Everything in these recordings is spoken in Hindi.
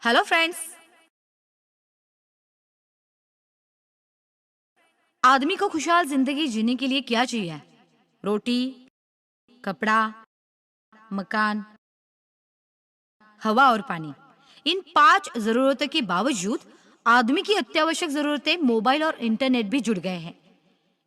Hello friends. आदमी को खुशहाल जिंदगी जीने के लिए क्या चाहिए? रोटी, कपड़ा, मकान, हवा और पानी। इन 5 जरूरतों के बावजूद आदमी की अत्यावश्यक जरूरतें मोबाइल और इंटरनेट भी जुड़ गए हैं।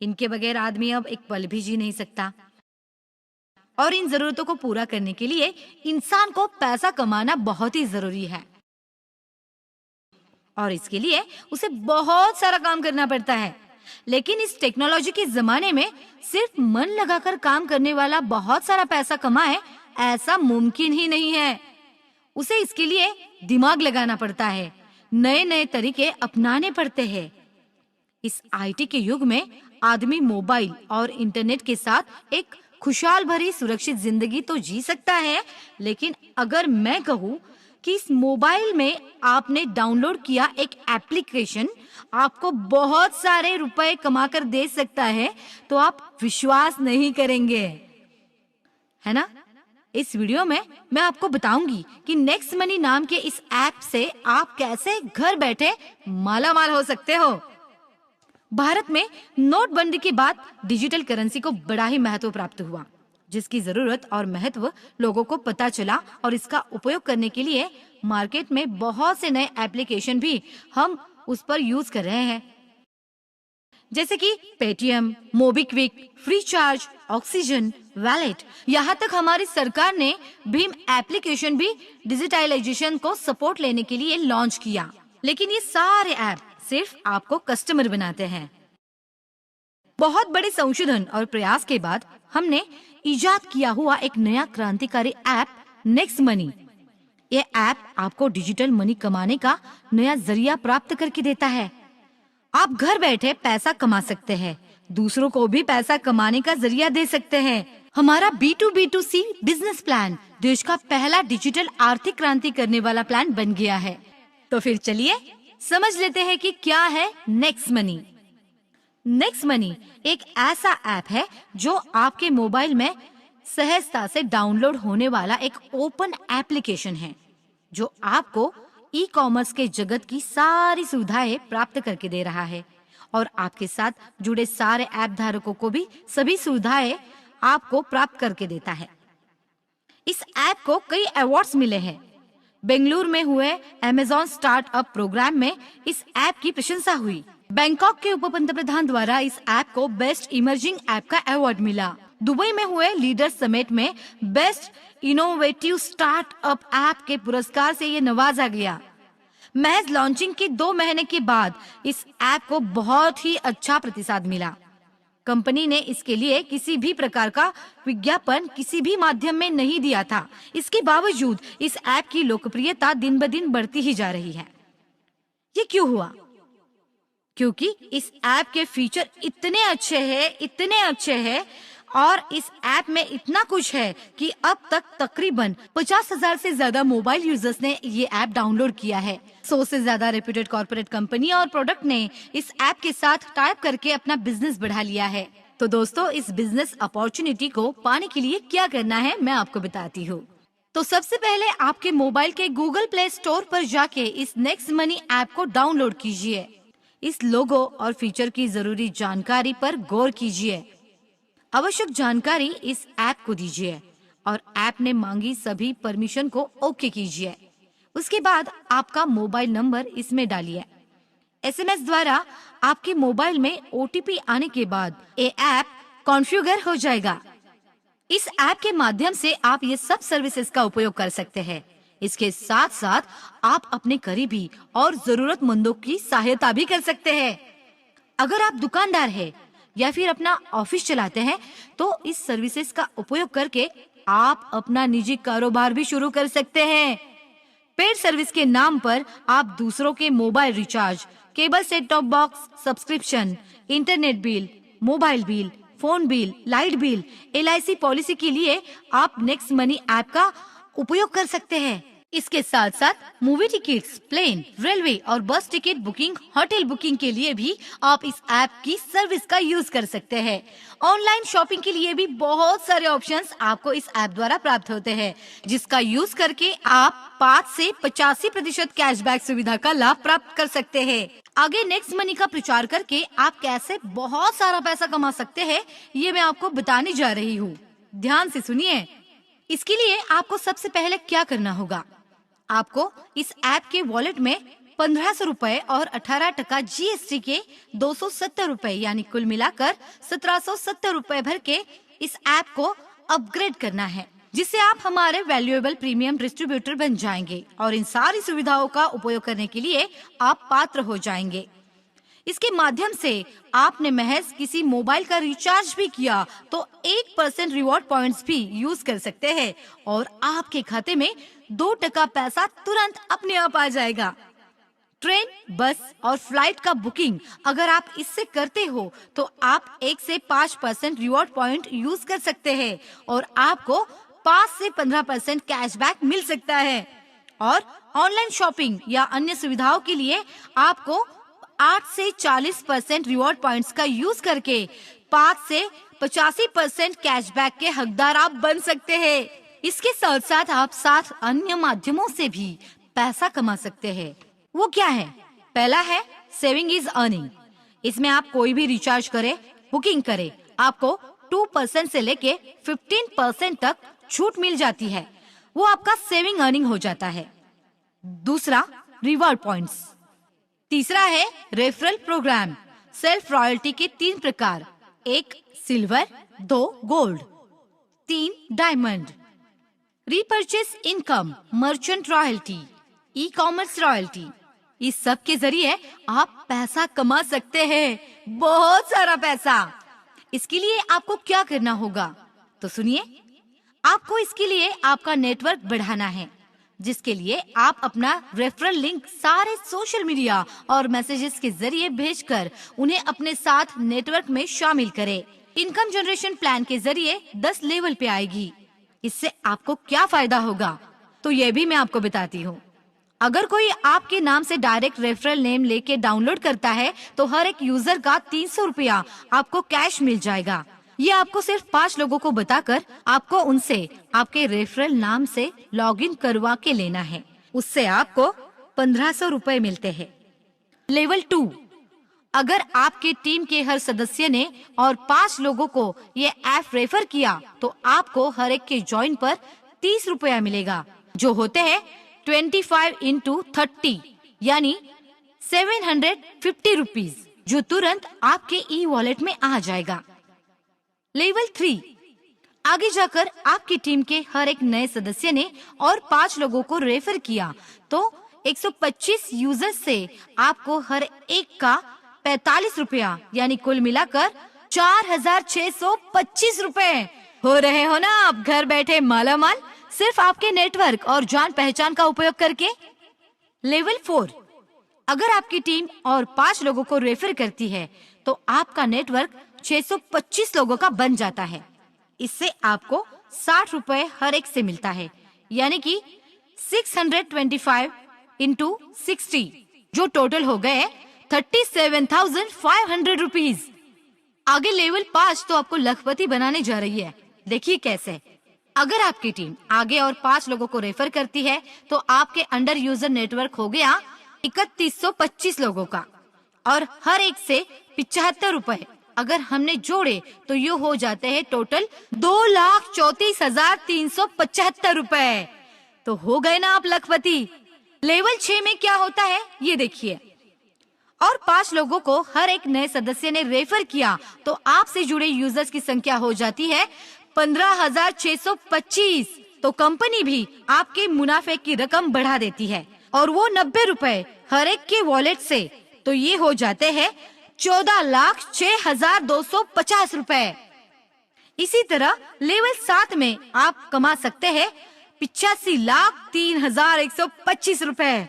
इनके बगैर आदमी अब एक पल भी जी नहीं सकता। और इन जरूरतों को पूरा करने के लिए इंसान को पैसा कमाना बहुत ही जरूरी है और इसके लिए उसे बहुत सारा काम करना पड़ता है। लेकिन इस टेक्नोलॉजी के जमाने में सिर्फ मन लगाकर काम करने वाला बहुत सारा पैसा कमाए, ऐसा मुमकिन ही नहीं है। उसे इसके लिए दिमाग लगाना पड़ता है, नए नए तरीके अपनाने पड़ते हैं। इस आईटी के युग में आदमी मोबाइल और इंटरनेट के साथ एक खुशहाल भरी सुरक्षित जिंदगी तो जी सकता है, लेकिन अगर मैं कहूँ कि इस मोबाइल में आपने डाउनलोड किया एक एप्लीकेशन आपको बहुत सारे रुपए कमाकर दे सकता है, तो आप विश्वास नहीं करेंगे, है ना? इस वीडियो में मैं आपको बताऊंगी कि नेक्स्ट मनी नाम के इस ऐप से आप कैसे घर बैठे माला माल हो सकते हो। भारत में नोटबंदी के बाद डिजिटल करेंसी को बड़ा ही महत्व प्राप्त हुआ, जिसकी जरूरत और महत्व लोगों को पता चला और इसका उपयोग करने के लिए मार्केट में बहुत से नए एप्लीकेशन भी हम उस पर यूज कर रहे हैं, जैसे कि Paytm, MobiKwik, free charge, oxygen, wallet. यहाँ तक हमारी सरकार ने भीम एप्लीकेशन भी डिजिटलाइजेशन को सपोर्ट लेने के लिए लॉन्च किया। लेकिन ये सारे ऐप सिर्फ आपको कस्टमर बनाते हैं। बहुत बड़े संशोधन और प्रयास के बाद हमने इजाद किया हुआ एक नया क्रांतिकारी ऐप नेक्स्ट मनी। ये ऐप आपको डिजिटल मनी कमाने का नया जरिया प्राप्त करके देता है। आप घर बैठे पैसा कमा सकते हैं, दूसरों को भी पैसा कमाने का जरिया दे सकते हैं। हमारा B2B2C बिजनेस प्लान देश का पहला डिजिटल आर्थिक क्रांति करने वाला प्लान बन गया है। तो फिर चलिए समझ लेते हैं कि क्या है नेक्स्ट मनी। नेक्स्ट मनी एक ऐसा ऐप है जो आपके मोबाइल में सहजता से डाउनलोड होने वाला एक ओपन एप्लीकेशन है, जो आपको ई कॉमर्स के जगत की सारी सुविधाएं प्राप्त करके दे रहा है और आपके साथ जुड़े सारे ऐप धारकों को भी सभी सुविधाएं आपको प्राप्त करके देता है। इस ऐप को कई अवार्ड्स मिले हैं। बेंगलुरु में हुए अमेज़न स्टार्टअप प्रोग्राम में इस ऐप की प्रशंसा हुई। बैंकॉक के उप पंतप्रधान द्वारा इस ऐप को बेस्ट इमर्जिंग ऐप का अवार्ड मिला। दुबई में हुए लीडर्स समिट में बेस्ट इनोवेटिव स्टार्टअप ऐप के पुरस्कार से ये नवाजा गया। महज लॉन्चिंग के 2 महीने के बाद इस ऐप को बहुत ही अच्छा प्रतिसाद मिला। कंपनी ने इसके लिए किसी भी प्रकार का विज्ञापन किसी भी माध्यम में नहीं दिया था। इसके बावजूद इस ऐप की लोकप्रियता दिन ब दिन बढ़ती ही जा रही है। ये क्यों हुआ? क्योंकि इस ऐप के फीचर इतने अच्छे हैं और इस ऐप में इतना कुछ है कि अब तक तकरीबन 50,000 से ज्यादा मोबाइल यूजर्स ने ये ऐप डाउनलोड किया है। 100 से ज्यादा रेप्यूटेड कॉर्पोरेट कंपनी और प्रोडक्ट ने इस ऐप के साथ टाइप करके अपना बिजनेस बढ़ा लिया है। तो दोस्तों, इस बिजनेस अपॉर्चुनिटी को पाने के लिए क्या करना है मैं आपको बताती हूँ। तो सबसे पहले आपके मोबाइल के गूगल प्ले स्टोर पर जाके इस नेक्स्ट मनी ऐप को डाउनलोड कीजिए। इस लोगो और फीचर की जरूरी जानकारी पर गौर कीजिए। आवश्यक जानकारी इस ऐप को दीजिए और ऐप ने मांगी सभी परमिशन को ओके कीजिए। उसके बाद आपका मोबाइल नंबर इसमें डालिए। एसएमएस द्वारा आपके मोबाइल में ओटीपी आने के बाद ये ऐप कॉन्फ़िगर हो जाएगा। इस ऐप के माध्यम से आप ये सब सर्विसेज का उपयोग कर सकते हैं। इसके साथ साथ आप अपने करीबी और जरूरतमंदों की सहायता भी कर सकते हैं। अगर आप दुकानदार हैं या फिर अपना ऑफिस चलाते हैं, तो इस सर्विसेज का उपयोग करके आप अपना निजी कारोबार भी शुरू कर सकते हैं। पेड सर्विस के नाम पर आप दूसरों के mobile recharge, cable set top box subscription, internet bill, mobile bill, phone bill, light bill, LIC policy के लिए आप नेक्स्ट मनी ऐप का उपयोग कर सकते हैं। इसके साथ साथ मूवी टिकट्स, प्लेन, रेलवे और बस टिकट बुकिंग, होटल बुकिंग के लिए भी आप इस ऐप की सर्विस का यूज कर सकते हैं। ऑनलाइन शॉपिंग के लिए भी बहुत सारे ऑप्शंस आपको इस ऐप द्वारा प्राप्त होते हैं, जिसका यूज करके आप 5 से 85% कैशबैक सुविधा का लाभ प्राप्त कर सकते हैं। आगे नेक्स्ट मनी का प्रचार करके आप कैसे बहुत सारा पैसा कमा सकते हैं, ये मैं आपको बताने जा रही हूँ। ध्यान से सुनिए। इसके लिए आपको सबसे पहले क्या करना होगा, आपको इस ऐप के वॉलेट में 1500 रुपए और 18% GST के 270 रुपए यानी कुल मिलाकर 1770 रुपए भर के इस ऐप को अपग्रेड करना है, जिससे आप हमारे वैल्यूएबल प्रीमियम डिस्ट्रीब्यूटर बन जाएंगे और इन सारी सुविधाओं का उपयोग करने के लिए आप पात्र हो जाएंगे। इसके माध्यम से आपने महज किसी मोबाइल का रिचार्ज भी किया तो 1% रिवॉर्ड पॉइंट्स भी यूज कर सकते हैं और आपके खाते में 2% पैसा तुरंत अपने आप आ जाएगा। ट्रेन, बस और फ्लाइट का बुकिंग अगर आप इससे करते हो तो आप 1 से 5% रिवॉर्ड पॉइंट यूज कर सकते हैं और आपको 5 से 15% कैशबैक मिल सकता है। और ऑनलाइन शॉपिंग या अन्य सुविधाओं के लिए आपको 8 से 40% रिवॉर्ड पॉइंट्स का यूज करके 5 से 85% कैशबैक के हकदार आप बन सकते हैं। इसके साथ साथ आप 7 अन्य माध्यमों से भी पैसा कमा सकते हैं। वो क्या है? पहला है सेविंग इज अर्निंग। इसमें आप कोई भी रिचार्ज करे, बुकिंग करे, आपको 2% से लेके 15% तक छूट मिल जाती है। वो आपका सेविंग अर्निंग हो जाता है। दूसरा, रिवॉर्ड पॉइंट्स। तीसरा है रेफरल प्रोग्राम। सेल्फ रॉयल्टी के 3 प्रकार, 1 silver, 2 gold, 3 diamond. Repurchase income, merchant royalty, e commerce royalty. इस सब के जरिए आप पैसा कमा सकते हैं, बहुत सारा पैसा। इसके लिए आपको क्या करना होगा तो सुनिए। आपको इसके लिए आपका नेटवर्क बढ़ाना है, जिसके लिए आप अपना रेफरल लिंक सारे सोशल मीडिया और मैसेजेस के जरिए भेजकर उन्हें अपने साथ नेटवर्क में शामिल करें। इनकम जनरेशन प्लान के जरिए 10 लेवल पे आएगी। इससे आपको क्या फायदा होगा तो ये भी मैं आपको बताती हूँ। अगर कोई आपके नाम से डायरेक्ट रेफरल नेम लेके डाउनलोड करता है तो हर एक यूजर का 300 रुपया आपको कैश मिल जाएगा। ये आपको सिर्फ 5 लोगों को बताकर आपको उनसे आपके रेफरल नाम से लॉगिन करवा के लेना है। उससे आपको 1500 रुपए मिलते हैं। लेवल 2, अगर आपके टीम के हर सदस्य ने और 5 लोगों को ये ऐप रेफर किया तो आपको हर एक के ज्वाइन पर 30 रुपया मिलेगा, जो होते हैं 25 into 30 यानी 750 रुपीज, जो तुरंत आपके ई वॉलेट में आ जाएगा। लेवल 3, आगे जाकर आपकी टीम के हर एक नए सदस्य ने और 5 लोगों को रेफर किया तो 125 यूजर्स से आपको हर एक का 45 रुपया यानी कुल मिलाकर 4625 रुपए। हो रहे हो ना आप घर बैठे मालामाल, सिर्फ आपके नेटवर्क और जान पहचान का उपयोग करके। लेवल 4, अगर आपकी टीम और 5 लोगों को रेफर करती है तो आपका नेटवर्क 625 लोगों का बन जाता है। इससे आपको 60 रुपए हर एक से मिलता है, यानी कि 625 into 60, जो टोटल हो गए 37,500 रुपीज। आगे लेवल 5 तो आपको लखपति बनाने जा रही है। देखिए कैसे। अगर आपकी टीम आगे और 5 लोगों को रेफर करती है तो आपके अंडर यूजर नेटवर्क हो गया 3125 लोगों का और हर एक से 75 रुपए अगर हमने जोड़े तो ये हो जाते हैं टोटल 2,34,375 रुपए। तो हो गए ना आप लखपति। लेवल 6 में क्या होता है ये देखिए। और 5 लोगों को हर एक नए सदस्य ने रेफर किया तो आपसे जुड़े यूजर्स की संख्या हो जाती है 15,625। तो कंपनी भी आपके मुनाफे की रकम बढ़ा देती है और वो 90 रुपए हर एक के वॉलेट से, तो ये हो जाते हैं 14,06,250 रुपए। इसी तरह लेवल 7 में आप कमा सकते हैं 85,03,125 रुपए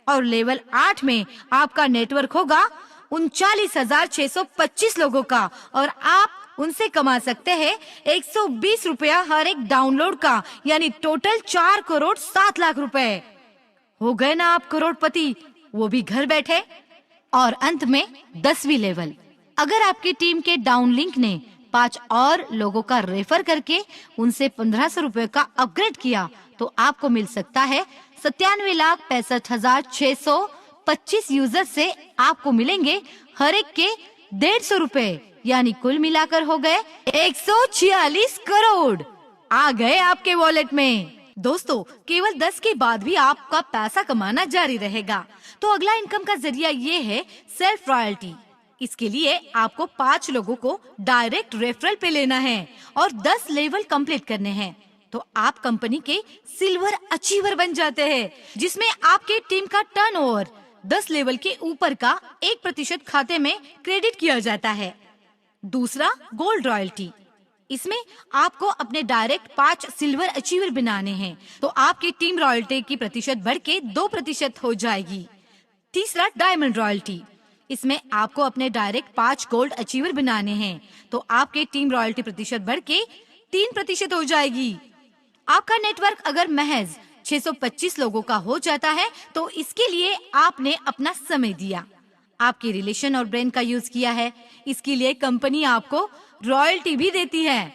और लेवल 8 में आपका नेटवर्क होगा 39,625 लोगों का और आप उनसे कमा सकते हैं 120 रुपया हर एक डाउनलोड का, यानी टोटल 4 करोड़ 7 लाख रुपए। हो गए ना आप करोड़पति, वो भी घर बैठे। और अंत में 10वीं लेवल, अगर आपकी टीम के डाउन लिंक ने 5 और लोगों का रेफर करके उनसे 1500 रुपए का अपग्रेड किया तो आपको मिल सकता है 97,65,625 यूजर से आपको मिलेंगे हर एक के 150 रुपए, यानी कुल मिलाकर हो गए 146 करोड़ आ गए आपके वॉलेट में। दोस्तों, केवल 10 के बाद भी आपका पैसा कमाना जारी रहेगा। तो अगला इनकम का जरिया ये है सेल्फ रॉयल्टी। इसके लिए आपको 5 लोगों को डायरेक्ट रेफरल पे लेना है और 10 लेवल कंप्लीट करने हैं, तो आप कंपनी के सिल्वर अचीवर बन जाते हैं, जिसमें आपके टीम का टर्नओवर 10 लेवल के ऊपर का 1% खाते में क्रेडिट किया जाता है। दूसरा, गोल्ड रॉयल्टी। इसमें आपको अपने डायरेक्ट 5 सिल्वर अचीवर बनाने हैं, तो आपकी टीम रॉयल्टी की प्रतिशत बढ़ के 2% हो जाएगी। तीसरा, डायमंड रॉयल्टी। इसमें आपको अपने डायरेक्ट 5 गोल्ड अचीवर बनाने हैं, तो आपके टीम रॉयल्टी प्रतिशत बढ़ के 3% हो जाएगी। आपका नेटवर्क अगर महज 625 लोगों का हो जाता है तो इसके लिए आपने अपना समय दिया, आपके रिलेशन और ब्रेन का यूज किया है। इसके लिए कंपनी आपको रॉयल्टी भी देती है।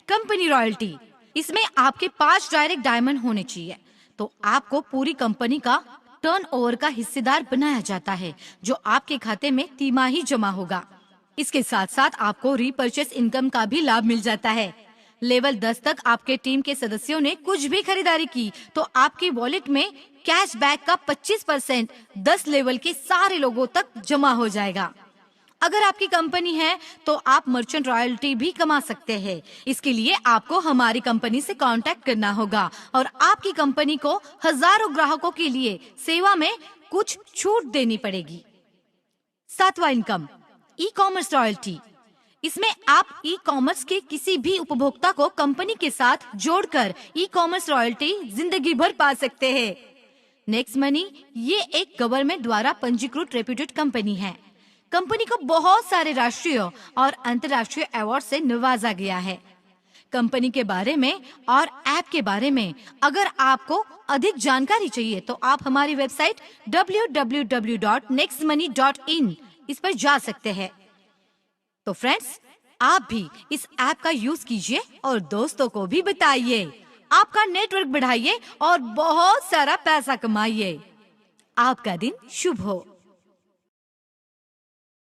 कंपनी रॉयल्टी, इसमें आपके 5 डायरेक्ट डायमंड होने चाहिए, तो आपको पूरी कंपनी का टर्नओवर का हिस्सेदार बनाया जाता है, जो आपके खाते में तिमाही जमा होगा। इसके साथ साथ आपको रीपर्चेस इनकम का भी लाभ मिल जाता है। लेवल 10 तक आपके टीम के सदस्यों ने कुछ भी खरीदारी की तो आपके वॉलेट में कैशबैक का 25% 10 लेवल के सारे लोगों तक जमा हो जाएगा। अगर आपकी कंपनी है तो आप मर्चेंट रॉयल्टी भी कमा सकते हैं। इसके लिए आपको हमारी कंपनी से कांटेक्ट करना होगा और आपकी कंपनी को हजारों ग्राहकों के लिए सेवा में कुछ छूट देनी पड़ेगी। 7वां इनकम, ई कॉमर्स रॉयल्टी। इसमें आप ई कॉमर्स के किसी भी उपभोक्ता को कंपनी के साथ जोड़कर ई कॉमर्स रॉयल्टी जिंदगी भर पा सकते हैं। नेक्स्ट मनी ये एक गवर्नमेंट द्वारा पंजीकृत रेप्यूटेड कंपनी है। कंपनी को बहुत सारे राष्ट्रीय और अंतर्राष्ट्रीय अवार्ड से नवाजा गया है। कंपनी के बारे में और ऐप के बारे में अगर आपको अधिक जानकारी चाहिए तो आप हमारी वेबसाइट www.nextmoney.in इस पर जा सकते हैं। तो फ्रेंड्स, आप भी इस ऐप का यूज कीजिए और दोस्तों को भी बताइए। आपका नेटवर्क बढ़ाइए और बहुत सारा पैसा कमाइए। आपका दिन शुभ हो।